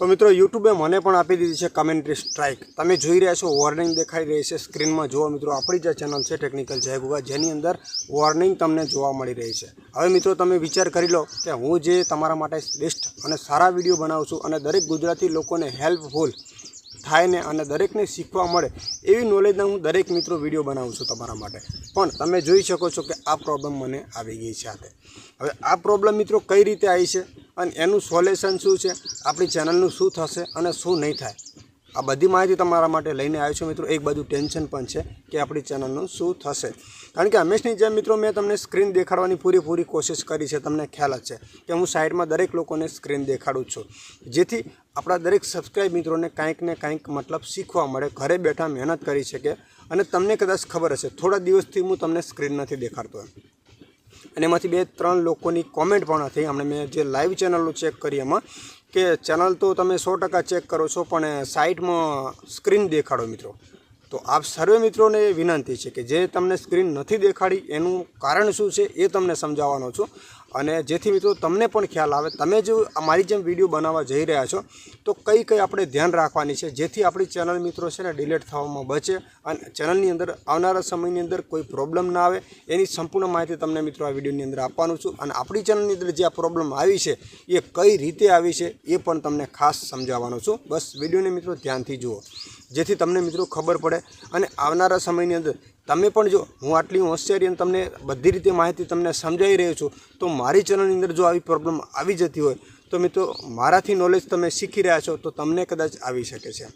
तो मित्रों यूट्यूबे मने पण आपी दीधी छे कमेंट्री स्ट्राइक। तमे जोई रह्या छो वॉर्निंग देखाई रही है स्क्रीन में। जो मित्रों आपणी जे चेनल है टेक्निकल जय गुगा जेनी अंदर वॉर्निंग तमने जोवा मळी रही है। हवे मित्रों तमे विचार करी लो कि हूँ जे तमारा माटे बेस्ट अने सारा विडियो बनावुं छुं अने दरेक गुजराती लोकोने हेल्पफुल थाय ने अने दरेकने शीखवा मळे एवी नॉलेजना हूँ दरेक मित्रों विडियो बनावुं छुं तमारा माटे। पण तमे जोई शको छो कि आ प्रॉब्लम मने आवी गई छे। हवे आ प्रॉब्लम मित्रों कई रीते आई छे अने एनुं सोल्यूशन शुं छे, आपणी चेनलनुं शुं थशे अने शुं नहीं थाय, आ बधी माहिती तमारा माटे लईने आव्यो छुं मित्रों। एक बाजू टेन्शन पण छे कि आपणी चेनलनुं शुं थशे, कारण के हमेशनी जेम मित्रों मैं तमने स्क्रीन देखाडवानी पूरी कोशिश करी छे। तमने ख्याल ज छे कि हूँ साइडमां दरेक लोकोने स्क्रीन देखाडुं छुं, जेथी आपणा दरेक सब्सक्राइब मित्रों कंईक ने कंईक मतलब शीखवा मळे, घरे बैठा मेहनत करी शके। अने तमने कदाच खबर हशे थोड़ा दिवसथी हूँ तमने स्क्रीन नथी देखाडतो अने एमांथी 2-3 लोकोनी कॉमेंट पण थई। हमणे मैं जे लाइव चेनल चेक करी एमां कि चेनल तो तमे 100% चेक करो छो पण साइडमां स्क्रीन देखाडो मित्रों। तो आप सर्वे मित्रों ने विनंती है कि जे तमने स्क्रीन नहीं देखाड़ी एनु कारण शुं छे ए तमने समजाववानो छुं। अने जेथी मित्रों तमने पण ख्याल आवे, तमे जो अमारी जेम विडियो बनाववा जई रह्या छो तो कई कई आपणे ध्यान राखवानी छे जेथी आपणी चेनल मित्रों छे ने डिलीट थवामां बचे अने चेनलनी अंदर आवनारा समयनी अंदर कोई प्रॉब्लम ना आवे एनी संपूर्ण माहिती तमने मित्रों आ विडियोनी अंदर आपवानुं छुं। अने आपणी चेनलनी अंदर जे आ प्रॉब्लम आवी छे ए कई रीते आवी छे ए पण तमने खास समजाववानो छुं। बस विडियोने मित्रों ध्यानथी जुओ जेथी तमने मित्रों खबर पड़े अने आवनारा समयनी अंदर तमे पण जो हूँ आटली होशियारी अने तमने बधी रीते माहिती तमने समजावी रह्यो छुं तो मारी चेनलनी अंदर जो आवी प्रॉब्लम आवी जती होय तो मित्रों माराथी नॉलेज तमे शीखी रह्या छो तो तमने कदाच आवी शके छे।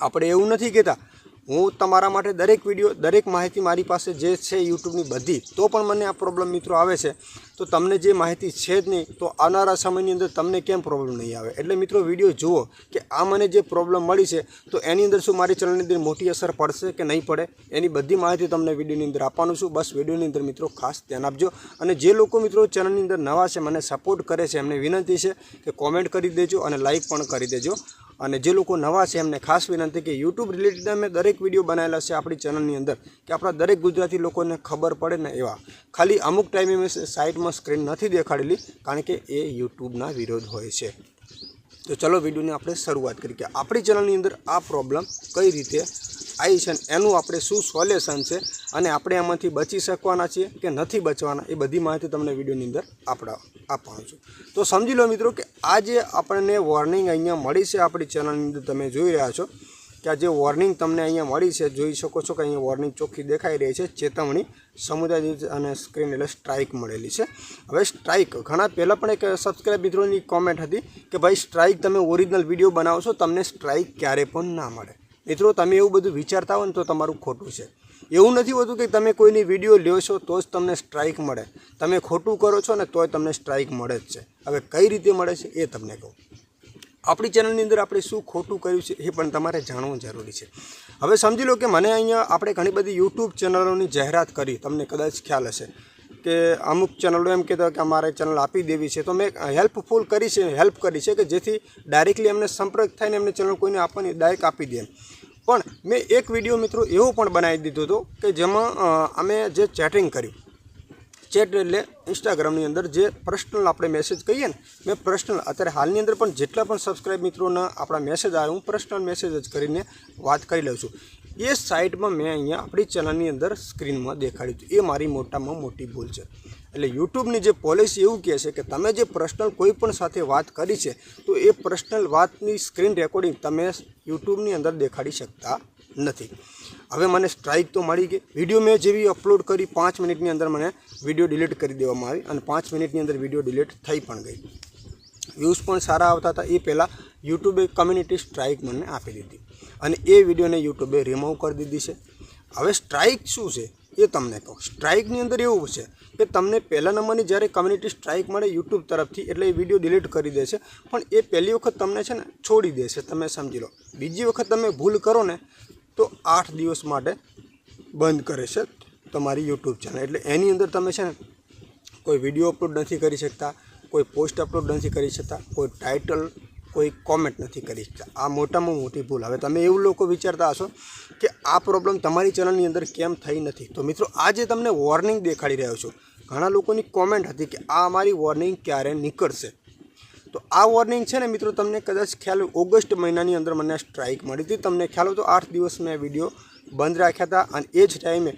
आपणे एवुं नथी कहेता हूँ तमारा माटे दरेक विडियो दरेक माहिती मारी पासे जे छे यूट्यूबनी बधी तो पण मने आ प्रॉब्लम मित्रों आवे छे तो तमने जे माहिती छे ज नहीं तो आवनारा समयनी अंदर तमने केम प्रॉब्लम नहीं आवे। एटले मित्रों विडियो जुओ कि आ मने जे प्रॉब्लम मळी छे तो एनी अंदर शुं मारी चेनलनी अंदर मोटी असर पड़शे कि नहीं पड़े एनी बधी माहिती तमने विडियोनी अंदर आपवानुं छुं। बस विडियोनी अंदर मित्रों खास ध्यान आपजो। अने जे लोको मित्रों चेनलनी अंदर नवा छे मने सपोर्ट करे छे एमने विनंती छे कि कॉमेंट करी देजो अने लाइक पण करी देजो। अने जे लोको नवा छे एमने खास विनंती कि यूट्यूब रिलेटेड मैं दरेक विडियो बनायेला छे आपणी चेनलनी अंदर कि आपणा दरेक गुजराती लोकोने खबर पड़े ने एवा खाली अमुक टाइमे मैं साइडमां स्क्रीन नहीं देखाड़ेली कारण के ए यूट्यूबना विरोध होय छे। तो चलो विडियोनी आपणे शरूआत करीए कि आपणी चेनलनी अंदर आ प्रॉब्लम कई रीते आई छे एनुं आपणे शुं सोल्यूशन छे अने आपणे आमांथी बची शकवाना छीए कि नथी बचवाना ए बधी माहिती तमने विडियोनी अंदर आपवानो छुं। तो समजी लो मित्रों कि आज आपणे वॉर्निंग अहींया मळी छे आपणी चेनलनी अंदर तमे जोई रह्या छो कि आ जे वॉर्निंग तमने अहींया मळी छे जोई शको छो कि अहींया वॉर्निंग चोख्खी देखाई रही छे चेतवणी समुदाय अने स्क्रीन एटले स्ट्राइक मळेली छे। हवे स्ट्राइक घणा पहेला पण एक सब्सक्राइब मित्रोनी कॉमेंट हती कि भाई स्ट्राइक तमे ओरिजिनल विडियो बनावो छो तमने स्ट्राइक क्यारे पण ना मळे। मित्रों तमे एवुं बधुं विचारता हो तो तमारुं खोटुं छे। एवुं नथी होतुं कि तमे कोईनी विडियो ल्यो छो तो ज तमने स्ट्राइक मळे, तमे खोटुं करो छो ने तोय तमने स्ट्राइक मळे ज छे। हवे कई रीते मळे छे ए तमने कहूं। आपणी चेनलनी अंदर आपणे शुं खोटुं कर्युं छे ए पण तमारे जाणવું जरूरी छे। हवे समजी लो कि मने अहींया आपणे घणी बधी यूट्यूब चेनलोनी जाहेरात करी, तमने कदाच ख्याल हशे कि अमुक चेनलो एम कहेता कि अमारे चेनल आपी देवी छे तो मैं हेल्पफुल करी छे, हेल्प करी छे कि जेथी डायरेक्टली एमने संपर्क थायने एमने चेनल कोईने आपवानी डायरेक्ट आपी दे। पण मैं एक विडियो मित्रों एवो पण बनावी दीधो तो कि जेमां अमे जे चेटिंग कर्युं चेट एटले इंस्टाग्रामनी अंदर जे पर्सनल आपणे मैसेज कहीए ने मैं पर्सनल अत्यारे हालनी अंदर पण जेटला पण सब्सक्राइब मित्रोना आपणा मैसेज आवे हूँ पर्सनल मैसेज ज करीने वात करी लઉં છું। ए साइडमां मैं अहींया आपणी चेनलनी अंदर स्क्रीनमां देखाड्युं हतुं ए मारी मोटामां मोटी भूल छे। एटले यूट्यूबनी जे पॉलिसी एवुं कहे छे कि तमे जे पर्सनल कोई पण साथे वात करी छे तो ए पर्सनल वातनी स्क्रीन रेकॉर्डिंग तमे यूट्यूबनी अंदर देखाड़ी शकता नथी। हवे मने स्ट्राइक तो मळी गई। विडियो मैं जेवी अपलोड करी 5 मिनिटनी अंदर मने विडियो डिलीट करी देवामां आवी अने 5 मिनिटनी अंदर विडियो डिलीट थई पण गई। व्यूज पण सारा आवता हता ए पहेला यूट्यूबे कम्युनिटी स्ट्राइक मने आपी दीधी अने ए विडियोने यूट्यूबे रिमूव कर दीधी छे। हवे स्ट्राइक शुं छे ए तमने कहूं। स्ट्राइकनी अंदर एवुं छे कि तमने पहला नंबरनी ज्यारे कम्युनिटी स्ट्राइक मळे यूट्यूब तरफथी एटले ए विडियो डिलीट करी दे छे पण ए पहली वखत तमने छे ने छोड़ी दे छे, तमे समजी लो। बीजी वखत तमे भूल करो ने तो 8 दिवस माटे बंद करे छे तमारी यूट्यूब चेनल। एटले एनी अंदर तमे छे ने कोई विडियो अपलोड नहीं करी सकता, कोई पोस्ट अपलोड नहीं करी सकता, कोई टाइटल कोई कॉमेंट नहीं करी सकता। आ मोटामां मोटी भूल। हवे तमे एवुं लोको विचारता हशो कि आ प्रॉब्लम तमारी चेनलनी अंदर केम थई नथी तो मित्रों आज तमने वॉर्निंग देखाड़ी रह्यो छुं। घणा लोकोनी कॉमेंट हती कि आ अमारी वॉर्निंग क्यारे निकळशे તો આ વોર્નિંગ છે ને મિત્રો તમને કદાચ ખ્યાલ ઓગસ્ટ મહિનાની અંદર મને સ્ટ્રાઇક મળી હતી. તમને ખ્યાલ હોય તો 8 દિવસ મેં વિડીયો બંધ રાખ્યા હતા અને એ જ ટાઈમે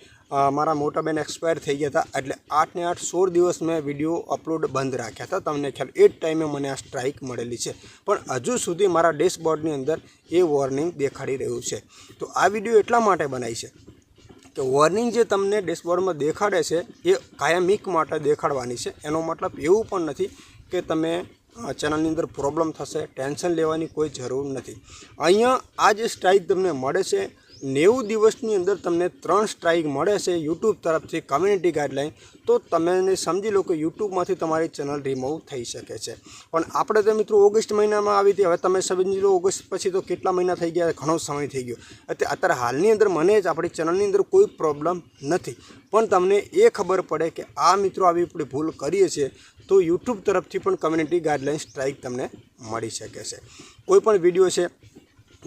મારા મોટા બેન એક્સપાયર થઈ ગયા હતા. એટલે 8 ને 8 16 દિવસ મેં વિડીયો અપલોડ બંધ રાખ્યા હતા. તમને ખ્યાલ એ જ ટાઈમે મને આ સ્ટ્રાઇક મળેલી છે, પણ હજુ સુધી મારા ડેશબોર્ડની અંદર એ વોર્નિંગ દેખાડી રહ્યું છે. તો આ વિડીયો એટલા માટે બનાવી છે કે વોર્નિંગ જે તમને ડેશબોર્ડમાં દેખાડે છે એ કાયમિક માટે દેખાડવાની છે. એનો મતલબ એવું પણ નથી કે તમે ચેનલની અંદર પ્રોબ્લેમ થશે, ટેન્શન લેવાની કોઈ જરૂર નથી. અહીંયા આ જે સ્ટ્રાઇક તમને મળે છે 90 દિવસની અંદર તમને 3 સ્ટ્રાઇક મળે છે યુટ્યુબ તરફથી કમ્યુનિટી ગાઈડલાઇન. તો તમે સમજી લો કે યુટ્યુબમાંથી તમારી ચેનલ રિમૂવ થઈ શકે છે. પણ આપણે તો મિત્રો ઓગસ્ટ મહિનામાં આવી હતી. હવે તમે સમજી લો ઓગસ્ટ પછી તો કેટલા મહિના થઈ ગયા, ઘણો સમય થઈ ગયો. અત્યારે હાલની અંદર મને જ આપણી ચેનલની અંદર કોઈ પ્રોબ્લેમ નથી, પણ તમને એ ખબર પડે કે આ મિત્રો આવી આપણે ભૂલ કરીએ છીએ તો યુટ્યુબ તરફથી પણ કમ્યુનિટી ગાઈડલાઇન સ્ટ્રાઇક તમને મળી શકે છે. કોઈ પણ વિડીયો છે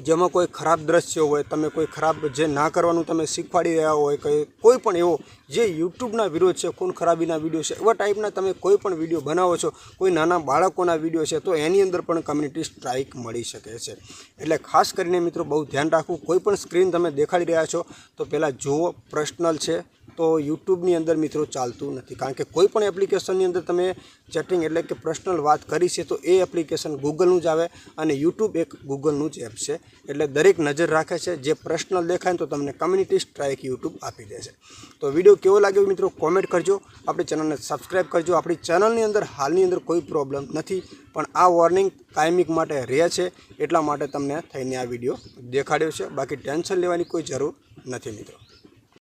જેમાં કોઈ ખરાબ દ્રશ્ય હોય, તમે કોઈ ખરાબ જે ના કરવાનું તમે શીખવાડી રહ્યા હોય, કોઈ પણ એવો જે યુટ્યુબના વિરોધ છે, ખૂન ખરાબીના વિડીયો છે, એવા ટાઈપના તમે કોઈ પણ વિડીયો બનાવો છો, કોઈ નાના બાળકોના વિડીયો છે, તો એની અંદર પણ કમ્યુનિટી સ્ટ્રાઇક મળી શકે છે. એટલે ખાસ કરીને મિત્રો બહુ ધ્યાન રાખવું. કોઈ પણ સ્ક્રીન તમે દેખાડી રહ્યા છો તો પહેલાં જુઓ પર્સનલ છે તો યુટ્યુબની અંદર મિત્રો ચાલતું નથી. કારણ કે કોઈ પણ એપ્લિકેશનની અંદર તમે ચેટિંગ એટલે કે પર્સનલ વાત કરી છે તો એ એપ્લિકેશન ગૂગલનું જ આવે અને યુટ્યુબ એક ગૂગલનું જ એપ છે. એટલે દરેક નજર રાખે છે. જે પર્સનલ દેખાય તો તમને કમ્યુનિટી સ્ટ્રાઇક યુટ્યુબ આપી દેશે. તો વિડીયો કેવો લાગ્યો મિત્રો કોમેન્ટ કરજો. આપણી ચેનલને સબસ્ક્રાઈબ કરજો. આપણી ચેનલની અંદર હાલની અંદર કોઈ પ્રોબ્લેમ નથી, પણ આ વોર્નિંગ કાયમિક માટે રહે છે એટલા માટે તમને થઈને આ વિડીયો દેખાડ્યો છે. બાકી ટેન્શન લેવાની કોઈ જરૂર નથી મિત્રો.